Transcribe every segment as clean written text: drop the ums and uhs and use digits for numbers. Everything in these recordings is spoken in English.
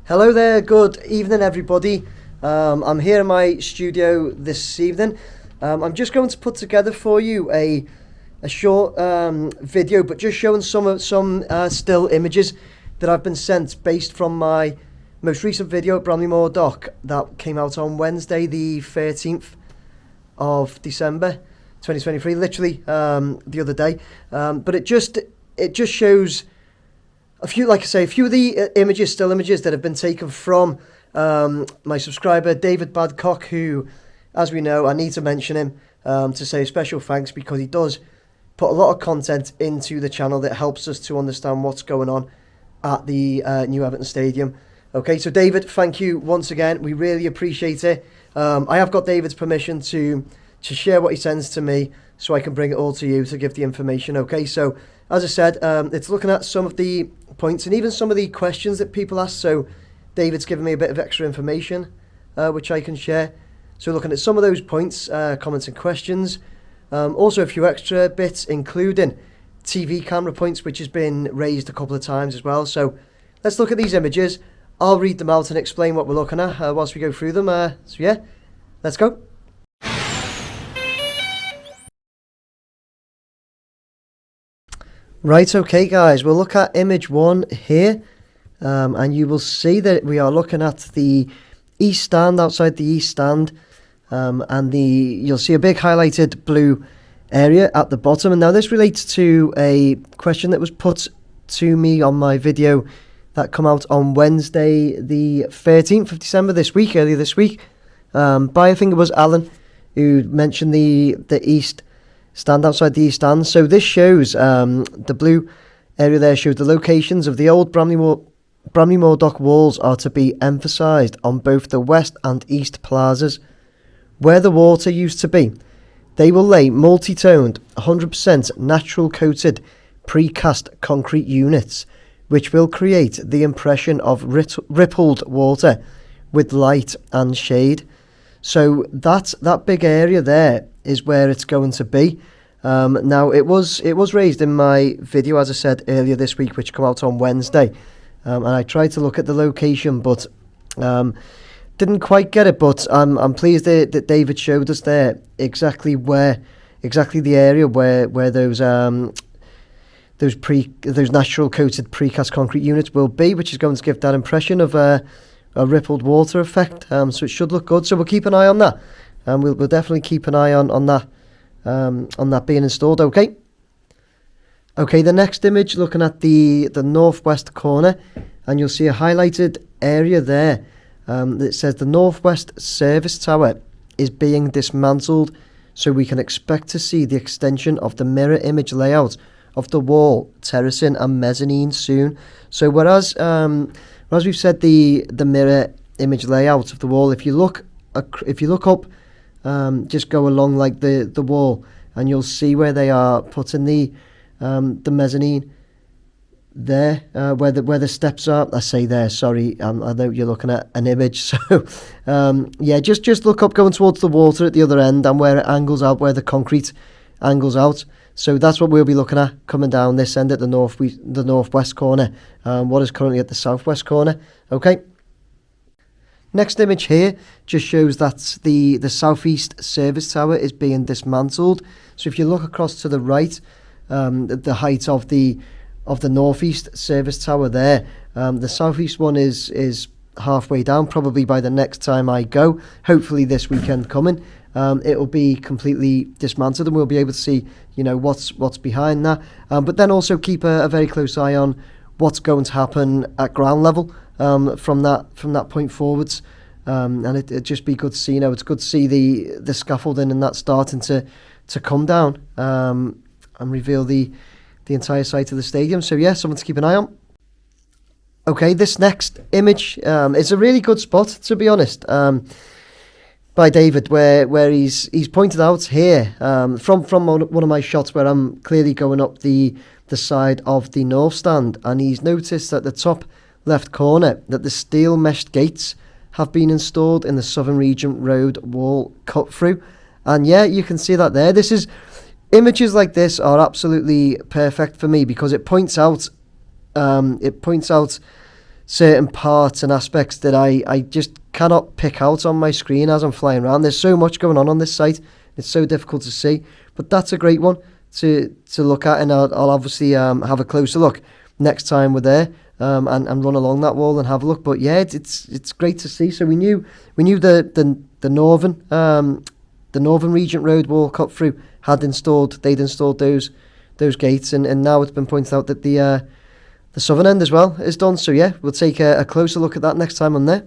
Hello there, good evening everybody. I'm here in my studio this evening. I'm just going to put together for you a short video, but just showing some still images that I've been sent based from my most recent video at Bramley dock that came out on Wednesday the 13th of December 2023, literally the other day. But it just shows a few, like I say, a few of the still images that have been taken from my subscriber David Badcock, who, as we know, I need to mention him to say a special thanks, because he does put a lot of content into the channel that helps us to understand what's going on at the new Everton Stadium. Okay, so David, thank you once again. We really appreciate it. I have got David's permission to share what he sends to me, so I can bring it all to you to give the information. Okay, so as I said, it's looking at some of the points and even some of the questions that people ask. So David's given me a bit of extra information, which I can share. So looking at some of those points, comments and questions. Also a few extra bits, including TV camera points, which has been raised a couple of times as well. So let's look at these images. I'll read them out and explain what we're looking at whilst we go through them. So yeah, let's go. Right, okay guys, we'll look at image 1 here, and you will see that we are looking at the east stand, outside the east stand, and you'll see a big highlighted blue area at the bottom. And now this relates to a question that was put to me on my video that come out on Wednesday the 13th of December earlier this week, by, I think it was Alan, who mentioned the east stand, outside the east stand. So this shows, the blue area there shows the locations of the old Bramley dock walls are to be emphasised on both the west and east plazas. Where the water used to be, they will lay multi-toned, 100% natural coated precast concrete units, which will create the impression of rippled water with light and shade. So that big area there is where it's going to be. Now it was raised in my video, as I said earlier this week, which came out on Wednesday, and I tried to look at the location, but didn't quite get it. But I'm pleased that David showed us there exactly the area where those natural coated precast concrete units will be, which is going to give that impression of a rippled water effect. So it should look good. So we'll keep an eye on that. We'll definitely keep an eye on that being installed. Okay, the next image, looking at the northwest corner, and you'll see a highlighted area there that says the northwest service tower is being dismantled, so we can expect to see the extension of the mirror image layout of the wall, terracing and mezzanine soon. So whereas we've said the mirror image layout of the wall, if you look up, just go along like the wall, and you'll see where they are putting the mezzanine there, where the steps are. I say there, sorry, I know you're looking at an image, so yeah, just look up, going towards the water at the other end, and where it angles out, where the concrete angles out. So that's what we'll be looking at coming down this end at the northwest corner, what is currently at the southwest corner. Okay. Next image here just shows that the southeast service tower is being dismantled. So if you look across to the right, the height of the northeast service tower there, the southeast one is halfway down. Probably by the next time I go, hopefully this weekend coming, it will be completely dismantled, and we'll be able to see, what's behind that. But then also keep a very close eye on what's going to happen at ground level. From that point forwards, and it'd just be good to see. It's good to see the scaffolding and that starting to come down and reveal the entire site of the stadium. So yeah, something to keep an eye on. Okay, this next image is a really good spot, to be honest, by David, where he's pointed out here from one of my shots where I'm clearly going up the side of the north stand, and he's noticed at the top left corner that the steel meshed gates have been installed in the Southern Region Road wall cut through. And yeah, you can see that there. Images like this are absolutely perfect for me, because it points out certain parts and aspects that I just cannot pick out on my screen as I'm flying around. There's so much going on this site. It's so difficult to see, but that's a great one to look at, and I'll obviously have a closer look next time we're there, and run along that wall and have a look. But yeah, it's great to see. So we knew the northern Regent Road wall cut through they'd installed those gates, and now it's been pointed out that the southern end as well is done. So yeah, we'll take a closer look at that next time I'm there.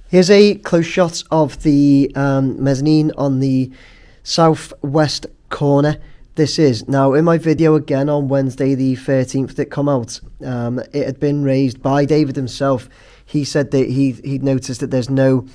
Here's a close shot of the mezzanine on the southwest corner. This is now in my video again on Wednesday the 13th that come out. It had been raised by David himself. He said that he'd noticed that there's no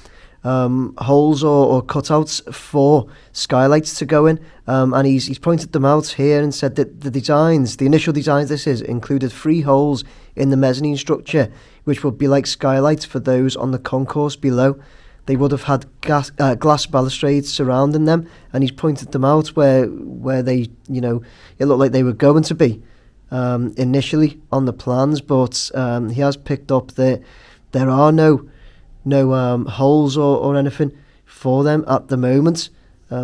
holes or cutouts for skylights to go in, and he's pointed them out here and said that the initial designs included 3 holes in the mezzanine structure, which would be like skylights for those on the concourse below. They would have had glass balustrades surrounding them, and he's pointed them out where they, it looked like they were going to be initially on the plans, but he has picked up that there are no holes or anything for them at the moment.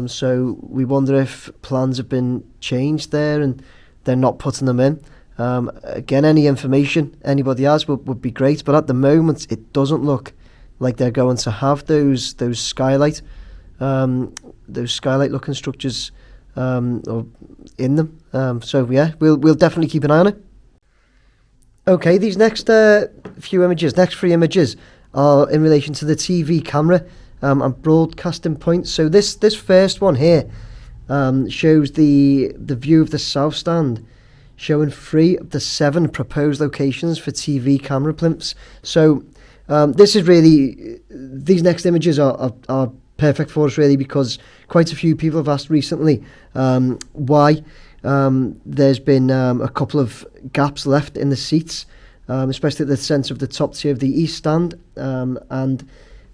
So we wonder if plans have been changed there and they're not putting them in. Again, any information anybody has would be great, but at the moment it doesn't look like they're going to have those skylight looking structures or in them. So yeah, we'll definitely keep an eye on it. Okay, these next 3 images are in relation to the TV camera and broadcasting points. So this first one here shows the view of the south stand, showing 3 of the 7 proposed locations for TV camera plinths. So this is really, these next images are perfect for us really, because quite a few people have asked recently why there's been a couple of gaps left in the seats, especially at the centre of the top tier of the east stand, and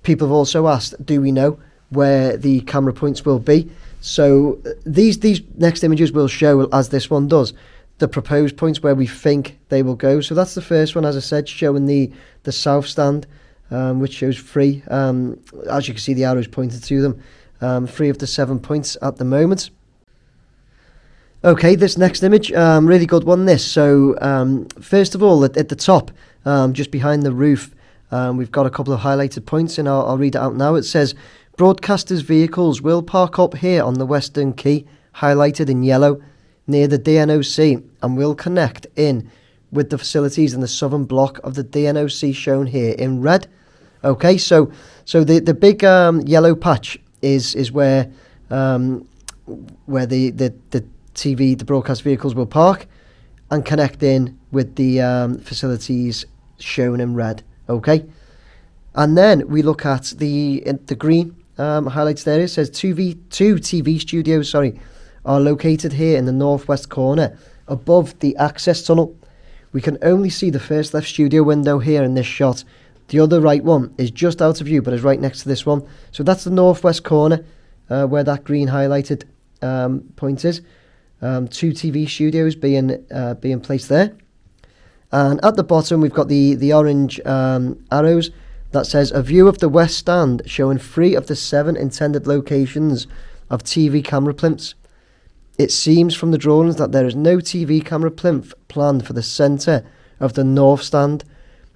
people have also asked, do we know where the camera points will be? So these next images will show, as this one does, the proposed points where we think they will go. So that's the first one, as I said, showing the south stand, which shows 3. As you can see, the arrows pointed to them. 3 of the 7 points at the moment. Okay, this next image, really good one this. So first of all, at the top, just behind the roof, we've got a couple of highlighted points, and I'll read it out now. It says, broadcasters' vehicles will park up here on the western quay, highlighted in yellow, near the DNOC, and will connect in with the facilities in the southern block of the DNOC shown here in red. Okay, so the big yellow patch is where the broadcast vehicles will park and connect in with the facilities shown in red. Okay, and then we look at the green highlights there. It says two TV studios are located here in the northwest corner above the access tunnel. We can only see the first left studio window here in this shot. The other right one is just out of view, but is right next to this one. So that's the northwest corner where that green highlighted point is. 2 TV studios being placed there. And at the bottom we've got the orange arrows that says a view of the west stand, showing 3 of the 7 intended locations of TV camera plinths. It seems from the drawings that there is no TV camera plinth planned for the centre of the north stand,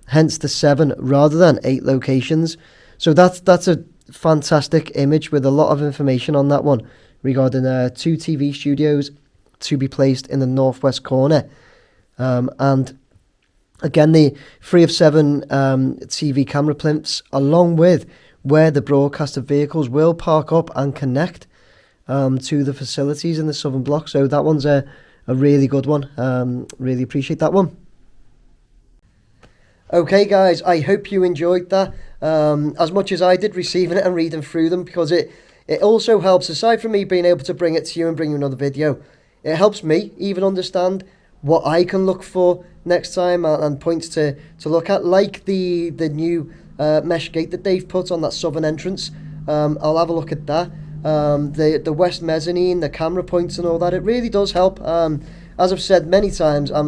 hence the 7 rather than 8 locations. So that's a fantastic image with a lot of information on that one regarding 2 TV studios to be placed in the northwest corner. And again, the 3 of 7 TV camera plinths, along with where the broadcaster vehicles will park up and connect to the facilities in the southern block. So that one's a really good one. Really appreciate that one. Okay guys, I hope you enjoyed that as much as I did receiving it and reading through them, because it also helps, aside from me being able to bring it to you and bring you another video, it helps me even understand what I can look for next time and points to look at, like the new mesh gate that they've put on that southern entrance. I'll have a look at that. The west mezzanine, the camera points and all that, it really does help. As I've said many times, I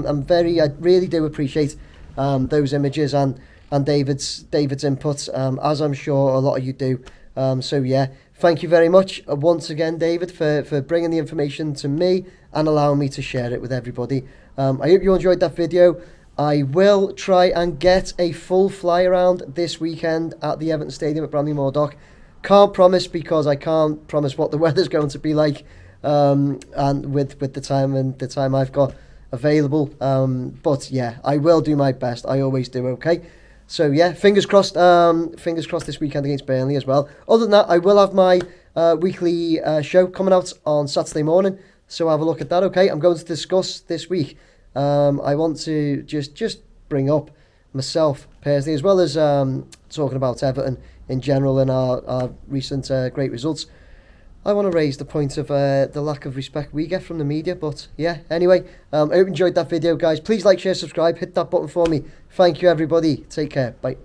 really do appreciate those images and David's input, as I'm sure a lot of you do. So yeah, thank you very much once again, David, for bringing the information to me and allowing me to share it with everybody. I hope you enjoyed that video. I will try and get a full fly around this weekend at the Everton Stadium at Bramley Moordock. Can't promise, because I can't promise what the weather's going to be like, and with the time I've got available. But yeah, I will do my best. I always do. Okay. So yeah, fingers crossed. Fingers crossed this weekend against Burnley as well. Other than that, I will have my weekly show coming out on Saturday morning. So have a look at that. Okay, I'm going to discuss this week. I want to just bring up myself personally, as well as talking about Everton in general and our recent great results. I want to raise the point of the lack of respect we get from the media. But yeah, anyway, I hope you enjoyed that video, guys. Please like, share, subscribe, hit that button for me. Thank you, everybody. Take care. Bye.